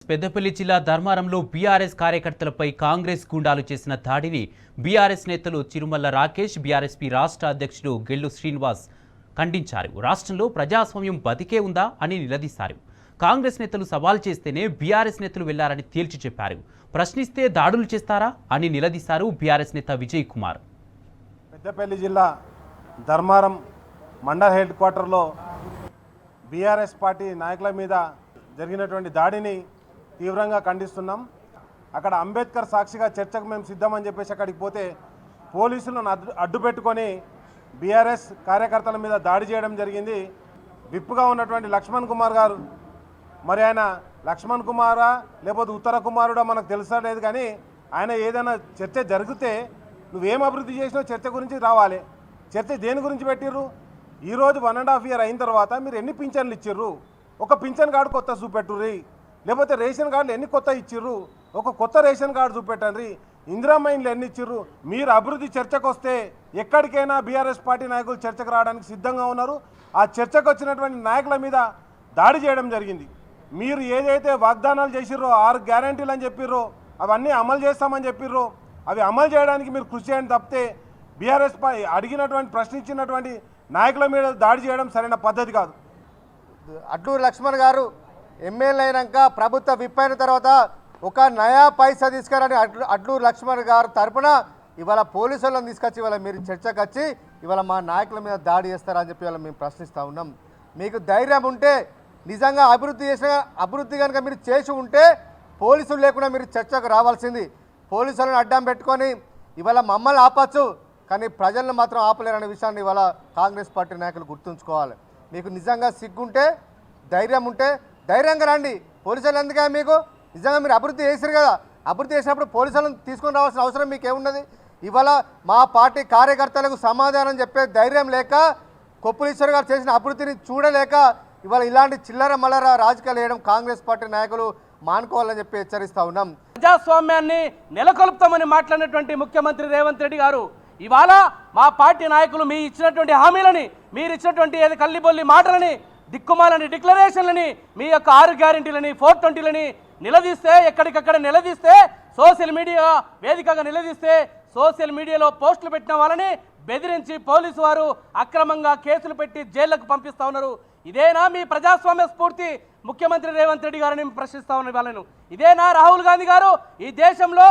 పెద్దపల్లి జిల్లా ధర్మారంలో బీఆర్ఎస్ కార్యకర్తలపై కాంగ్రెస్ గుండాలు చేసిన దాడిని బీఆర్ఎస్ నేతలు చిరుమల్ల రాకేష్, బీఆర్ఎస్పీ రాష్ట్ర అధ్యక్షుడు గెల్లు శ్రీనివాస్ ఖండించారు. రాష్ట్రంలో ప్రజాస్వామ్యం బతికే ఉందా అని నిలదీశారు. కాంగ్రెస్ నేతలు సవాల్ చేస్తేనే బీఆర్ఎస్ నేతలు వెళ్లారని తేల్చి చెప్పారు. ప్రశ్నిస్తే దాడులు చేస్తారా అని నిలదీశారు బీఆర్ఎస్ నేత విజయ్ కుమార్. పెద్దపల్లి జిల్లా ధర్మారం మండల్ హెడ్ క్వార్టర్లో బీఆర్ఎస్ పార్టీ నాయకుల మీద జరిగినటువంటి దాడిని తీవ్రంగా ఖండిస్తున్నాం. అక్కడ అంబేద్కర్ సాక్షిగా చర్చకు మేము సిద్ధమని చెప్పేసి అక్కడికి పోతే పోలీసులను అడ్డుపెట్టుకొని బీఆర్ఎస్ కార్యకర్తల మీద దాడి చేయడం జరిగింది. విప్పుగా ఉన్నటువంటి లక్ష్మణ్ కుమార్ గారు, మరి ఆయన లక్ష్మణ్ కుమారా లేకపోతే ఉత్తర కుమారుడా మనకు తెలుసా లేదు, కానీ ఆయన ఏదైనా చర్చ జరిగితే నువ్వేం అభివృద్ధి చేసినావు చర్చ గురించి రావాలి. చర్చ దేని గురించి పెట్టిర్రు? ఈరోజు 1.5 year అయిన తర్వాత మీరు ఎన్ని పింఛన్లు ఇచ్చిర్రు? ఒక పింఛన్ కార్డు కొత్త చూపెట్టుర్రి, లేకపోతే రేషన్ కార్డులు ఎన్ని కొత్త ఇచ్చిర్రు? ఒక కొత్త రేషన్ కార్డు చూపెట్టండి. ఇందిరమ్మ ఇండ్లు ఎన్ని ఇచ్చిర్రు? మీరు అభివృద్ధి చర్చకు వస్తే ఎక్కడికైనా బీఆర్ఎస్ పార్టీ నాయకులు చర్చకు రావడానికి సిద్ధంగా ఉన్నారు. ఆ చర్చకు వచ్చినటువంటి నాయకుల మీద దాడి చేయడం జరిగింది. మీరు ఏదైతే వాగ్దానాలు చేసిర్రో 6 గ్యారంటీలు అని చెప్పిర్రో అవన్నీ అమలు చేస్తామని చెప్పిర్రో అవి అమలు చేయడానికి మీరు కృషి చేయండి తప్పితే బీఆర్ఎస్ అడిగినటువంటి ప్రశ్నించినటువంటి నాయకుల మీద దాడి చేయడం సరైన పద్ధతి కాదు. అడ్లూరు లక్ష్మణ్ గారు ఎమ్మెల్యే అయినాక ప్రభుత్వ విప్ అయిన తర్వాత ఒక నయా పైసా తీసుకురని అడ్లూరు లక్ష్మణ్ గారు తరపున ఇవాళ పోలీసులను తీసుకొచ్చి ఇవాళ మీరు చర్చకు వచ్చి ఇవాళ మా నాయకుల మీద దాడి చేస్తారని చెప్పి ఇవాళ మేము ప్రశ్నిస్తూ ఉన్నాం. మీకు ధైర్యం ఉంటే నిజంగా అభివృద్ధి కనుక మీరు చేసి ఉంటే పోలీసులు లేకుండా మీరు చర్చకు రావాల్సింది. పోలీసులను అడ్డం పెట్టుకొని ఇవాళ మమ్మల్ని ఆపచ్చు, కానీ ప్రజలను మాత్రం ఆపలేరనే విషయాన్ని ఇవాళ కాంగ్రెస్ పార్టీ నాయకులు గుర్తుంచుకోవాలి. మీకు నిజంగా సిగ్గుంటే ధైర్యం ఉంటే ధైర్యంగా రండి. పోలీసులు ఎందుకే మీకు నిజంగా మీరు అభివృద్ధి చేశారు కదా, అభివృద్ధి చేసినప్పుడు పోలీసులను తీసుకొని రావాల్సిన అవసరం మీకేమున్నది? ఇవాళ మా పార్టీ కార్యకర్తలకు సమాధానం చెప్పే ధైర్యం లేక కొప్పులీశ్వర్ గారు చేసిన అభివృద్ధిని చూడలేక ఇవాళ ఇలాంటి చిల్లర మల్లర రాజకీయాలు వేయడం కాంగ్రెస్ పార్టీ నాయకులు మానుకోవాలని చెప్పి హెచ్చరిస్తూ ఉన్నాం. ప్రజాస్వామ్యాన్ని నెలకొల్పుతామని మాట్లాడినటువంటి ముఖ్యమంత్రి రేవంత్ రెడ్డి గారు ఇవాళ మా పార్టీ నాయకులు మీ ఇచ్చినటువంటి హామీలని, మీరు ఇచ్చినటువంటి ఏది కల్లిబొల్లి మాటలని, దిక్కుమాలని డిక్లరేషన్లని, మీ యొక్క 6 గ్యారెంటీలని 420లని నిలదీస్తే, ఎక్కడికక్కడ నిలదీస్తే, సోషల్ మీడియా వేదికగా నిలదీస్తే, సోషల్ మీడియాలో పోస్టులు పెట్టిన వాళ్ళని బెదిరించి పోలీసు వారు అక్రమంగా కేసులు పెట్టి జైళ్లకు పంపిస్తూ ఉన్నారు. ఇదేనా మీ ప్రజాస్వామ్య స్ఫూర్తి? ముఖ్యమంత్రి రేవంత్ రెడ్డి గారిని ప్రశ్నిస్తా ఉన్న వాళ్ళను ఇదేనా? రాహుల్ గాంధీ గారు ఈ దేశంలో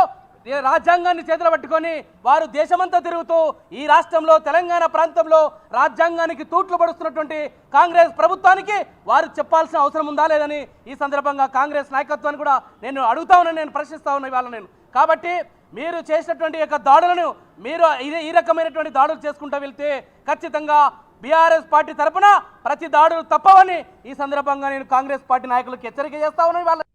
రాజ్యాంగాన్ని చేతులు పట్టుకొని వారు దేశమంతా తిరుగుతూ ఈ రాష్ట్రంలో తెలంగాణ ప్రాంతంలో రాజ్యాంగానికి తూట్లు పడుతున్నటువంటి కాంగ్రెస్ ప్రభుత్వానికి వారు చెప్పాల్సిన అవసరం ఉందా లేదని ఈ సందర్భంగా కాంగ్రెస్ నాయకత్వాన్ని కూడా నేను అడుగుతా ఉన్నాను, నేను ప్రశ్నిస్తా ఉన్నా ఇవాళ నేను. కాబట్టి మీరు చేసినటువంటి యొక్క దాడులను మీరు ఈ రకమైనటువంటి దాడులు చేసుకుంటూ వెళ్తే ఖచ్చితంగా బీఆర్ఎస్ పార్టీ తరఫున ప్రతి దాడులు తప్పవని ఈ సందర్భంగా నేను కాంగ్రెస్ పార్టీ నాయకులకు హెచ్చరిక చేస్తా ఉన్నాను.